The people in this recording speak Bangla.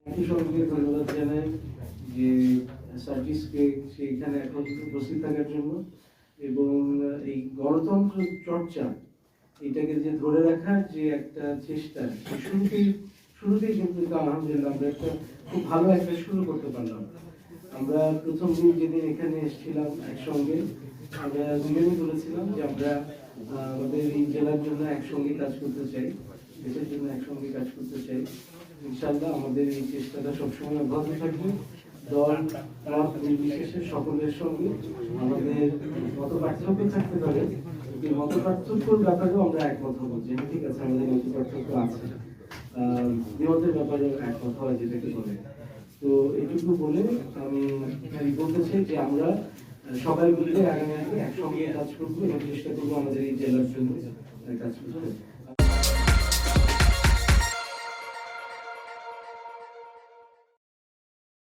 একই সঙ্গে ধন্যবাদ জানাই যে সার্ভিসকে সেইখানে এখন উপস্থিত থাকার জন্য এবং এই গণতন্ত্র চর্চা এটাকে যে ধরে রাখার যে একটা চেষ্টা শুরুতেই কিন্তু আলহামদুলিল্লাহ আমরা একটা খুব ভালো একটা শুরু করতে পারলাম। আমরা প্রথম দিন যেদিন এখানে এসেছিলাম একসঙ্গে আমরা দুজনেই বলেছিলাম যে আমরা আমাদের এই জেলার জন্য একসঙ্গে কাজ করতে চাই, দেশের জন্য একসঙ্গে কাজ করতে চাই। ইনশাআল্লাহ আমাদের এই চেষ্টাটা সবসময় অব্যাহত থাকবে। দল মত নির্বিশেষে সকলের সঙ্গে আমাদের মত পার্থক্য থাকতে পারে, এই মত পার্থক্যর ব্যাপারেও আমরা একমত হবো যে ঠিক আছে আমাদের মত পার্থক্য আছে, বিমতের ব্যাপারেও একমত হওয়া যেটাকে বলে। তো এইটুকু বলে আমি বলতে চাই যে আমরা সবাই মিলে আগামী একসঙ্গে কাজ করবো এবং চেষ্টা করবো আমাদের এই জেলার জন্য কাজ করতে।